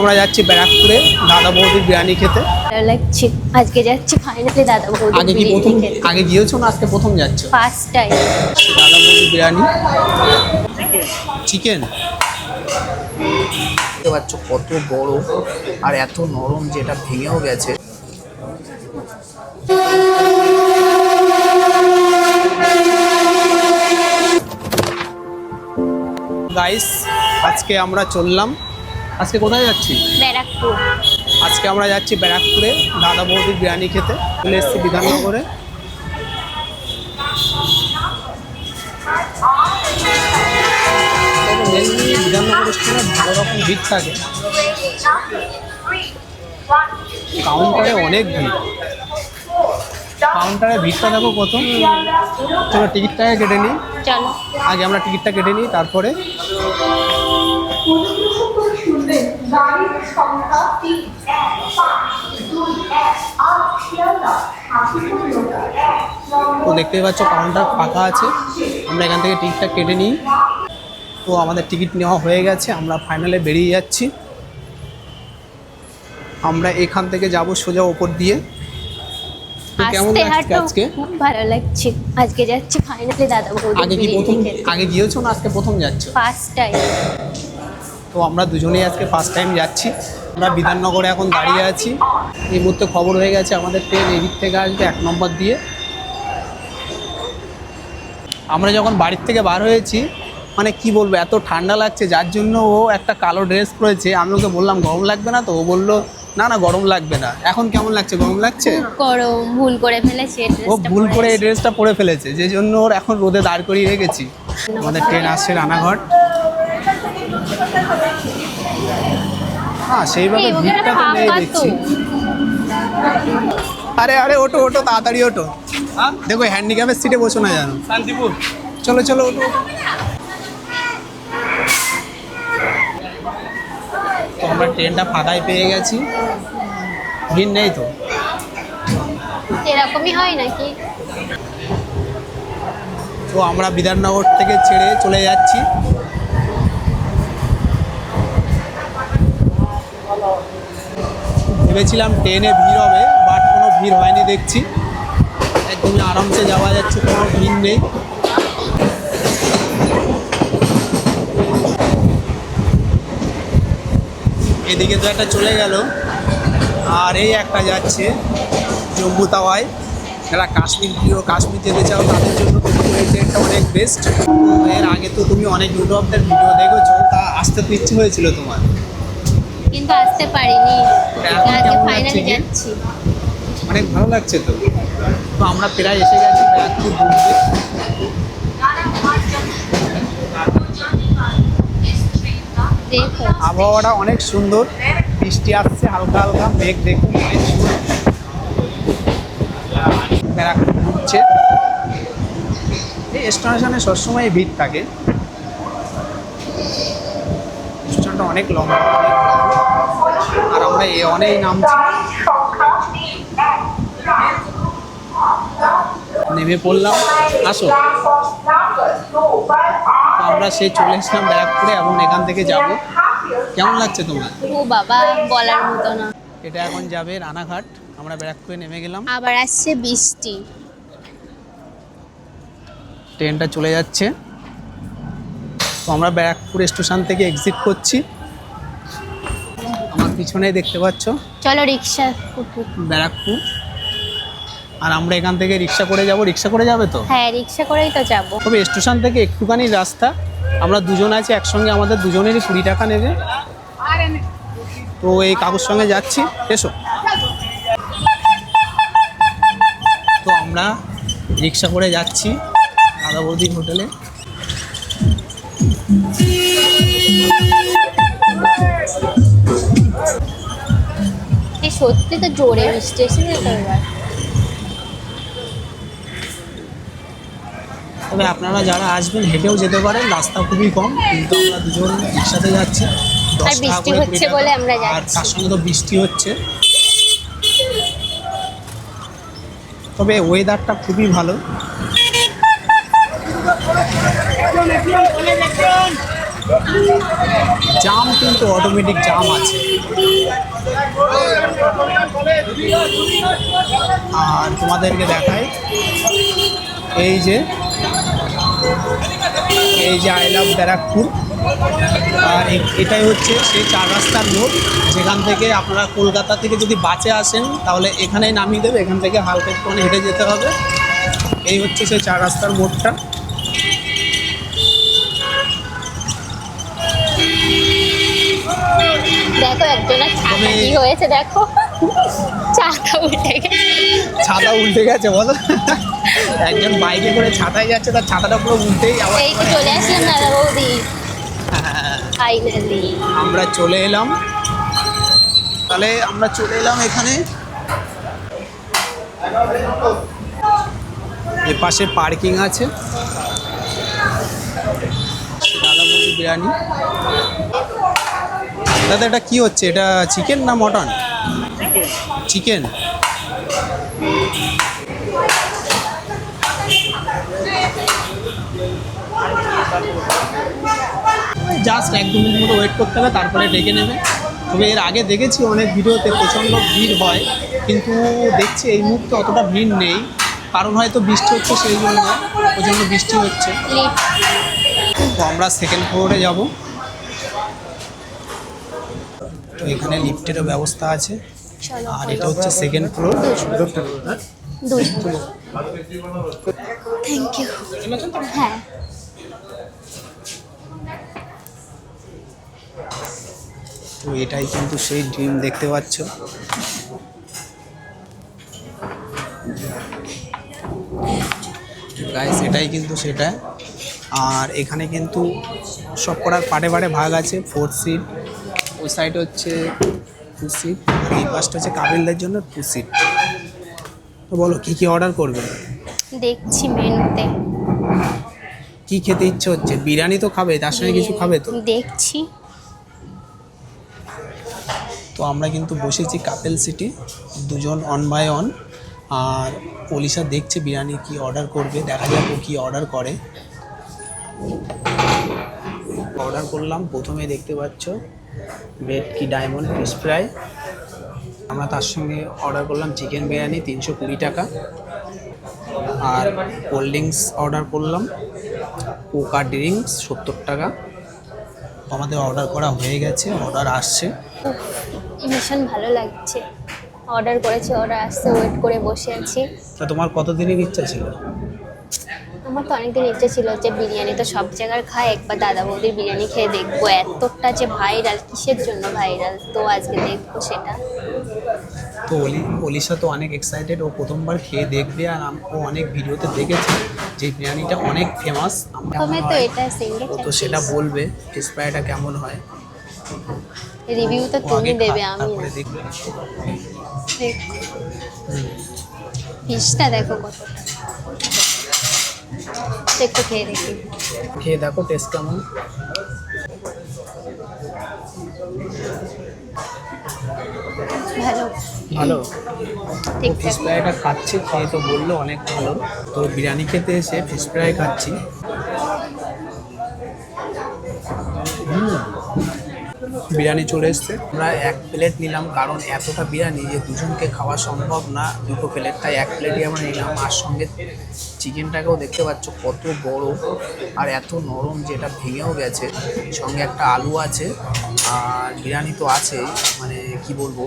আমরা যাচ্ছি ব্যারাকপুরে দাদা বৌদির বিরিয়ানি খেতে। ভালো লাগছে। আজকে যাচ্ছি ফাইনালি দাদা বৌদির আগে কি প্রথম আগে গিয়েছো না আজকে প্রথম যাচ্ছ? First time. দাদা বৌদির বিরিয়ানি চিকেন দেখতে পাচ্ছ কত বড় আর এত নরম যেটা ভেঙেও গেছে। গাইস আজকে আমরা চললাম। আজকে কোথায় যাচ্ছি? ব্যারাকপুর। আজকে আমরা যাচ্ছি ব্যারাকপুরে দাদা বৌদির বিরিয়ানি খেতে। চলে এসেছি বিধাননগরে। মেনলি বিধাননগর স্টেশনে ভালো রকম ভিড় থাকে, কাউন্টারে অনেক ভিড়। কাউন্টারে ভিড়টা দেখো কত। চলো টিকিটটাকে কেটে নিই। চলো আগে আমরা টিকিটটা কেটে নিই তারপরে। তো দেখতেই পাচ্ছ কাউন্টার ফাঁকা আছে, আমরা এখান থেকে টিকিটটা কেটে নিই। তো আমাদের টিকিট নেওয়া হয়ে গেছে, আমরা ফাইনালে বেরিয়ে যাচ্ছি। আমরা এখান থেকে যাব সোজা ওপর দিয়ে। তো কেমন লাগছে আজকে? খুব ভালো লাগছে। আজকে যাচ্ছি ফাইনালি দাদা বৌদির আগে কি প্রথম আগে গিয়েছো না আজকে প্রথম যাচ্ছ? First time. তো আমরা দুজনেই আজকে ফার্স্ট টাইম যাচ্ছি। আমরা বিধাননগরে এখন দাঁড়িয়ে আছি। এই মুহূর্তে খবর হয়ে গেছে আমাদের ট্রেন এদিক থেকে আসবে 1 নম্বর দিয়ে। আমরা যখন বাড়ির থেকে বার হয়েছি মানে কি বলবো, এত ঠান্ডা লাগছে, যার জন্য ও একটা কালো ড্রেস পরেছে। আমি ওকে বললাম গরম লাগবে না, তো ও বললো না না গরম লাগবে না। এখন কেমন লাগছে? গরম লাগছে? গরম ভুল করে ফেলেছে, ও ভুল করে এই ড্রেসটা পরে ফেলেছে, যে জন্য ওর এখন রোদে দাঁড় করিয়ে রেখেছি। আমাদের ট্রেন আসছে রানাঘাট। হ্যাঁ সেইভাবে ভিড়টা তো নেই দেখছি। আরে আরে ওটো ওটো তাড়াতাড়ি ওটো। দেখো হ্যান্ডিক্যাপের সিটে বসো না জানো। শান্তিপুর চলো চলো ওটো। তো আমরা ট্রেনটা ফাঁকায় পেয়ে গেছি, ভিড় নেই তো। এরকমই হয় নাকি? তো আমরা বিধাননগর থেকে ছেড়ে চলে যাচ্ছি। ভেবেছিলাম ট্রেনে ভিড় হবে, বাট কোনো ভিড় হয়নি দেখছি। একদমই আরামসে যাওয়া যাচ্ছে, কোনো ভিড় নেই। এদিকে তো একটা চলে গেল, আর এই একটা যাচ্ছে জম্মু তাওয়ায়। যারা কাশ্মীর প্রিয়, কাশ্মীর যেতে চাও তাদের জন্য কিন্তু এই ট্রেনটা অনেক বেস্ট। এর আগে তো তুমি অনেক ইউটিউবদের ভিডিও দেখেছো, তা আসতে তো ইচ্ছে হয়েছিল তোমার, কিন্তু আসতে পারিনি। আজকে ফাইনালি যাচ্ছি। অনেক ভালো লাগছে তো। তো আমরা প্রায় এসে গেছি ব্যারাকপুর ঘুরতে। আবহাওয়াটা অনেক সুন্দর, বৃষ্টি আসছে হালকা হালকা, মেঘ দেখুন অনেক সুন্দর। ব্যারাকপুর ঘুরছে। এই স্টেশনে সবসময় ভিড় থাকে, স্টেশনটা অনেক লম্বা আর আমরা অনেক নামছি। নেমে পড়লাম, আসো। তো আমরা সেই চলে এসলাম ব্যারাকপুরে এবং এখান থেকে যাব। কেমন লাগছে তোমার? ও বাবা বলার মতো না। এটা এখন যাবে রানাঘাট। আমরা ব্যারাকপুরে নেমে গেলাম। আবার আসছে বৃষ্টি। ট্রেনটা চলে যাচ্ছে। তো আমরা ব্যারাকপুর স্টেশন থেকে এক্সিট করছি। আমার পিছনেই দেখতে পাচ্ছ চলো রিক্সা ব্যারাকপুর। আর আমরা এখান থেকে রিক্সা করে যাব। রিক্সা করে যাবে তো? হ্যাঁ রিক্সা করেই তো যাব। তবে স্টেশন থেকে একটুখানি রাস্তা, আমরা দুজন আছি একসঙ্গে, আমাদের দুজনেরই 20 টাকা নেবে। তো এই কাকুর সঙ্গে যাচ্ছি, এসো। তো আমরা রিক্সা করে যাচ্ছি দাদা বৌদির হোটেলে। এই সত্যি তো জোরে বৃষ্টি এসেছে তো এবার। তবে আপনারা যারা আসবেন হেঁটেও যেতে পারেন, রাস্তা খুবই কম। কিন্তু আমরা দুজন রিক্সাতে যাচ্ছি, 10 আর টাকা বৃষ্টি করে হচ্ছে 20 টাকা। বলে আমরা আর যাচ্ছি। তার সঙ্গে তো বৃষ্টি হচ্ছে। তবে ওয়েদারটা খুবই ভালো। জাম কিন্তু অটোমেটিক জাম আছে। আর তোমাদেরকে দেখাই এই যে আই লাভ ব্যারাকপুর। আর এটাই হচ্ছে সেই 4 রাস্তার মোড়, যেখান থেকে আপনারা কলকাতা থেকে যদি বাসে আসেন তাহলে এখানেই নামিয়ে দেবে, এখান থেকে হালকা একটু হেঁটে যেতে হবে। এই হচ্ছে সেই 4 রাস্তার মোড়টা। দেখো একজনের ছাতা কি হয়েছে, দেখো ছাতা উল্টে গেছে। ছাতা উল্টে গেছে বলো? একজন বাইকে করে ছাতায় যাচ্ছে, তার ছাতাটা পুরো উল্টেই আবার। এই তো চলে আসলাম দাদা বৌদি, ফাইনালি আমরা চলে এলাম। তাহলে আমরা চলে এলাম এখানে। এর পাশে পার্কিং আছে। দাদা বৌদি বিরিয়ানি। দাদা এটা কি হচ্ছে? এটা চিকেন না মটন? চিকেন। জাস্ট 1-2 মিনিট মতো ওয়েট করতে হবে, তারপরে ডেকে নেবে। তবে এর আগে দেখেছি অনেক ভিডিওতে প্রচণ্ড ভিড় হয়, কিন্তু দেখছি এই মুহূর্তে অতটা ভিড় নেই। কারণ হয়তো বৃষ্টি হচ্ছে, সেই জন্য প্রচণ্ড বৃষ্টি হচ্ছে। তো আমরা সেকেন্ড ফ্লোরে যাব। তো এখানে লিফটেরও ব্যবস্থা আছে। আর এটা হচ্ছে সেকেন্ড ফ্লোর। Thank you. হ্যাঁ তো এটাই কিন্তু সেই ড্রিম, দেখতে পাচ্ছ। গাইস এটাই কিন্তু সেটা। আর এখানে কিন্তু সব করার পাটে পাটে ভাগ আছে। 4 সিট, ওই সাইড হচ্ছে 2 সিট, এই পাশটা হচ্ছে কাবিলদের জন্য 2 সিট। তো বলো কি কি অর্ডার করবে? দেখছি মেনুতে কি খেতে ইচ্ছে হচ্ছে? বিরিয়ানি তো খাবে, তার সঙ্গে কিছু খাবে তো? দেখছি। তো আমরা কিন্তু বসেছি কাপেল সিটি, দুজন অন বাই অন। আর পলিশা দেখছে বিরিয়ানি কি অর্ডার করবে, দেখা যাক ও কি অর্ডার করে। অর্ডার করলাম, প্রথমে দেখতে পাচ্ছ ভেটকি ডায়মন্ড ফিশ ফ্রাই। আমরা তার সঙ্গে অর্ডার করলাম চিকেন বিরিয়ানি 320 টাকা। আর কোল্ড ড্রিঙ্কস অর্ডার করলাম, কোকা ড্রিঙ্কস 70 টাকা। আমাদের অর্ডার করা হয়ে গেছে, অর্ডার আসছে। ভীষণ ভালো লাগছে। অর্ডার করেছি, অর্ডার আসছে, ওয়েট করে বসে আছি। তা তোমার কতদিনের ইচ্ছা ছিল? আমার তো অনেকদিন ইচ্ছে ছিল যে বিরিয়ানি তো সব জায়গার খায়, একবার দাদা বৌদির বিরিয়ানি খেয়ে দেখবো। এতটা যে ভাইরাল, কিসের জন্য ভাইরাল, তো আজকে দেখবো সেটা। তো অলিশা তো অনেক এক্সাইটেড, ও প্রথমবার খেয়ে দেখবে। আর ও অনেক ভিডিওতে দেখেছে যে বিরিয়ানিটা অনেক ফেমাস। প্রথমে তো এটা সিঙ্গেল, তো সেটা বলবে ফিশ ফ্রাইটা কেমন হয়। রিভিউ তো তুমি দেবে, আমি না। তারপরে দেখবে। ফিশটা দেখো কতটা, একটু খেয়ে দেখি। খেয়ে দেখো টেস্ট কেমন। ভালো ভালো। ঠিক ফিশ ফ্রাইটা খাচ্ছি, খেয়ে তো বললো অনেক ভালো। তো বিরিয়ানি খেতে এসে ফিশ ফ্রাই খাচ্ছি। বিরিয়ানি চলে এসছে। আমরা 1 প্লেট নিলাম, কারণ এতটা বিরিয়ানি যে দুজনকে খাওয়া সম্ভব না, 2 প্লেট, তাই 1 প্লেটই আমরা নিলাম। আর সঙ্গে চিকেনটাকেও দেখতে পাচ্ছ কত বড় আর এত নরম, যেটা ভেঙেও গেছে। সঙ্গে একটা আলু আছে। আর বিরিয়ানি তো আছে, মানে কি বলবো,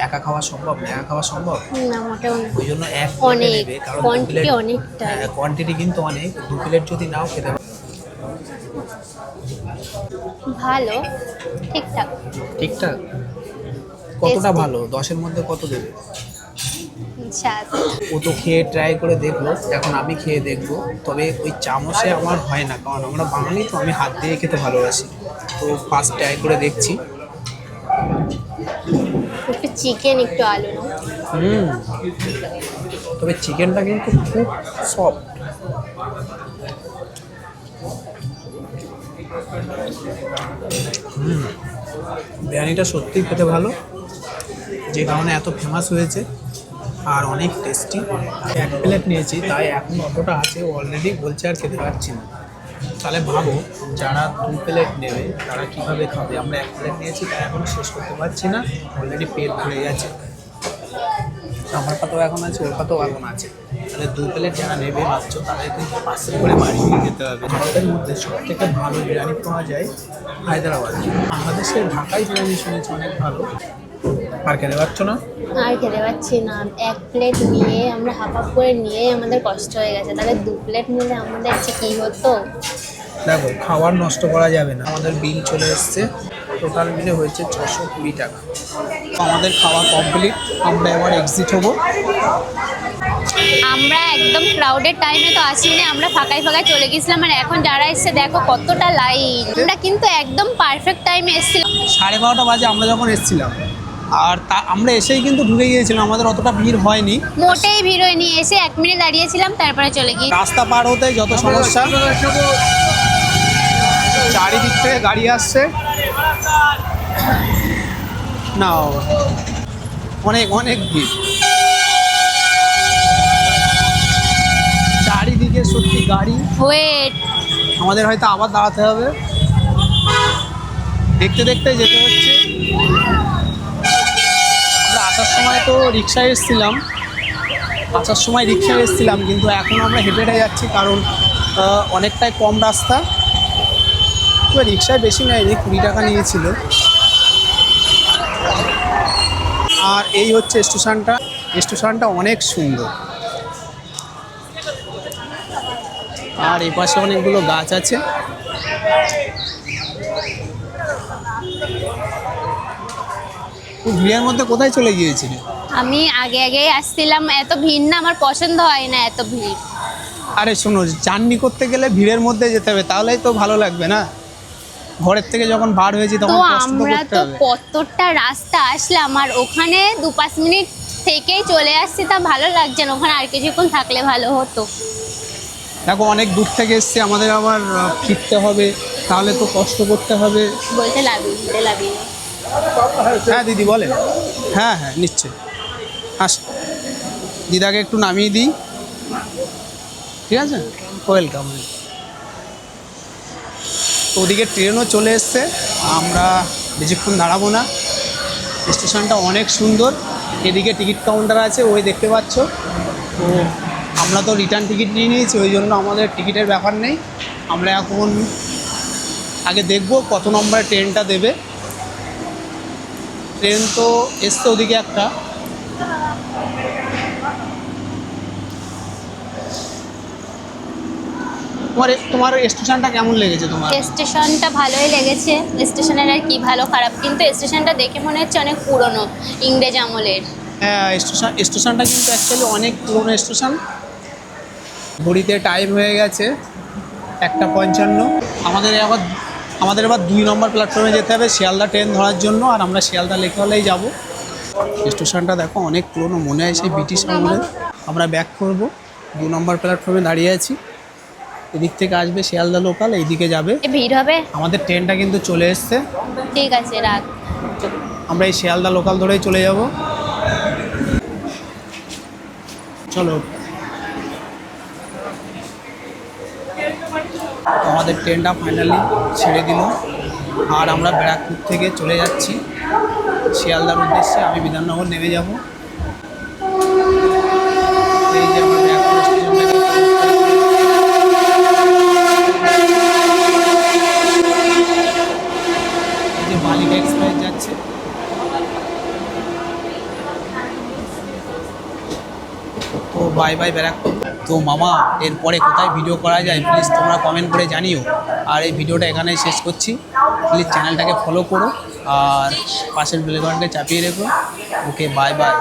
একা খাওয়া সম্ভব না, একা খাওয়া সম্ভব না, মোটেও না। ওই জন্য 1 প্লেট অনেক নেবে, কারণ কোয়ান্টিটি অনেকটা। কোয়ান্টিটি কিন্তু অনেক। 2 প্লেট যদি নাও খেতে পারো। ভালো, ঠিকঠাক। ঠিকঠাক কতটা ভালো? 10-এর মধ্যে কত দেবে? 7। ও তো খেয়ে ট্রাই করে দেখলো, এখন আমি খেয়ে দেখবো। তবে ওই চামচে আমার হয় না, কারণ আমরা বাঙালি তো, আমি হাত দিয়ে খেতে ভালোবাসি। তো ফার্স্ট ট্রাই করে দেখছি। একটু চিকেন, একটু আলু না? তবে চিকেনটা কিন্তু খুব সফট। বিরিয়ানিটা সত্যিই খেতে ভালো, যে কারণে এত ফেমাস হয়েছে। আর অনেক টেস্টি। 1 প্লেট নিয়েছি, তাই এখন অতটা আছে, অলরেডি বলছে আর খেতে পারছি না। তাহলে ভাবো যারা 2 প্লেট নেবে তারা কিভাবে খাবে। আমরা 1 প্লেট নিয়েছি, তাই এখনো শেষ করতে পারছি না, অলরেডি পেট ভরে গেছে। আমার পাতেও এখন আছে, ওর পাতেও এখন আছে। তাহলে 2 প্লেট যারা নেবে ভাবছো তাদের কিন্তু পার্সেল করে বাড়ি নিয়ে যেতে হবে। ভারতের মধ্যে সব থেকে ভালো বিরিয়ানি পাওয়া যায় হায়দ্রাবাদে। বাংলাদেশের ঢাকাই বিরিয়ানি শুনেছি অনেক ভালো। আর খেতে পারছো না? আর খেতে পাচ্ছি না, 1 প্লেট নিয়ে আমরা হাফ করে নিয়ে আমাদের কষ্ট হয়ে গেছে, তাহলে 2 প্লেট নিলে আমাদের যে কী হতো। দেখো খাবার নষ্ট করা যাবে না। আমাদের বিল চলে এসছে, টোটাল মিলে হয়েছে 620 টাকা। আমাদের খাওয়া কমপ্লিট, আমরা এবার এক্সিট হবো। আমরা একদম ক্রাউডেড টাইমে তো আসিনি, আমরা ফাঁকায় ফাঁকায় চলে গেছিলাম। আর এখন যারা এসছে দেখো কতটা লাইন। আমরা কিন্তু একদম পারফেক্ট টাইমে এসেছিলাম। 12:30 বাজে আমরা যখন এসেছিলাম, আর আমরা এসেই কিন্তু ঢুকে গিয়েছিলাম, আমাদের অতটা ভিড় হয়নি। মোটেই ভিড় হয়নি, এসে 1 মিনিট দাঁড়িয়েছিলাম তারপরে চলে গিয়ে। রাস্তা পার হতে যত সমস্যা, চারিদিক থেকে গাড়ি আসছে না, অনেক অনেক ভিড় চারিদিকে, সত্যি গাড়ি। ওয়েট, আমাদের হয়তো আবার দাঁড়াতে হবে, দেখতে দেখতে যেতে হচ্ছে। আমরা আসার সময় তো রিক্সায় এসেছিলাম, কিন্তু এখন আমরা হেঁটে হেঁটে যাচ্ছি, কারণ অনেকটাই কম রাস্তা। তো রিক্সায় বেশি নেয়নি, 20 টাকা নিয়েছিল। আর এই হচ্ছে স্টেশনটা অনেক সুন্দর। আর এই পাশে অনেকগুলো গাছ আছে। ভিড়ের মধ্যে কোথায় চলে গিয়েছিলে? আমি আগে আগে আসছিলাম, এত ভিড় না, আমার পছন্দ হয় না এত ভিড়। আরে শোনো, জার্নি করতে গেলে ভিড়ের মধ্যে যেতে হবে, তাহলেই তো ভালো লাগবে না। ঘরের থেকে যখন বার হয়েছি তো তখন কষ্ট তো আমরা করতে তো হবে। কতটা রাস্তা আসলাম, আর ওখানে 2-5 মিনিট থেকেই চলে আসছি, তা ভালো লাগছে না। ওখানে আর কিছুক্ষণ থাকলে ভালো হতো। দেখো অনেক দূর থেকে এসছি, আমাদের আবার ফিরতে হবে, তাহলে তো কষ্ট করতে হবে। বলতে লাভি নেই। হ্যাঁ দিদি বলে, হ্যাঁ হ্যাঁ নিশ্চয়। দিদাকে একটু নামিয়ে দিই, ঠিক আছে? ওয়েলকাম। তো ওদিকে ট্রেনও চলে এসছে, আমরা বেশিক্ষণ দাঁড়াবো না। স্টেশনটা অনেক সুন্দর। এদিকে টিকিট কাউন্টার আছে, ওই দেখতে পাচ্ছ। তো আমরা তো রিটার্ন টিকিট নিয়ে নিয়েছি, ওই জন্য আমাদের টিকিটের ব্যাপার নেই। আমরা এখন আগে দেখব কত নম্বরে ট্রেনটা দেবে। ট্রেন তো এসছে ওদিকে একটা। তোমার স্টেশনটা কেমন লেগেছে তোমার? স্টেশনটা ভালোই লেগেছে। স্টেশনের আর কি ভালো খারাপ, কিন্তু স্টেশনটা দেখে মনে হচ্ছে অনেক পুরনো, ইংরেজ আমলের। হ্যাঁ, স্টেশনটা কিন্তু অ্যাকচুয়ালি অনেক পুরনো স্টেশন। ঘড়িতে টাইম হয়ে গেছে 1:55। আমাদের এবার 2 নম্বর প্ল্যাটফর্মে যেতে হবে শিয়ালদা ট্রেন ধরার জন্য, আর আমরা শিয়ালদা লেকওয়ালেই যাব। স্টেশনটা দেখো অনেক পুরনো, মনে হয় সেই ব্রিটিশ আমলের। আমরা ব্যাক করব, 2 নম্বর প্ল্যাটফর্মে দাঁড়িয়ে আছি। এদিক থেকে আসবে শিয়ালদা লোকাল, এইদিকে যাবে। ভিড় হবে। আমাদের ট্রেনটা কিন্তু চলে এসছে। ঠিক আছে, রাখ। আমরা এই শিয়ালদা লোকাল ধরেই চলে যাব। চলো। আমাদের ট্রেনটা ফাইনালি ছেড়ে দিল, আর আমরা ব্যারাকপুর থেকে চলে যাচ্ছি শিয়ালদার উদ্দেশ্যে। আমি বিধাননগর নেমে যাব। এই যে আমরা ব্যারাকপুর স্টেশনটাকে এই যে মালিকা এক্সপ্রেস যাচ্ছে। তো বাই বাই ব্যারাকপুর। তো মামা, এরপরে কোথায় ভিডিও করা যায় প্লিজ তোমরা কমেন্ট করে জানিও। আর এই ভিডিওটা এখানেই শেষ করছি। প্লিজ চ্যানেলটাকে ফলো করো আর পাশের বেল আইকনটাকে চাপিয়ে রেখো। ওকে, বাই বাই।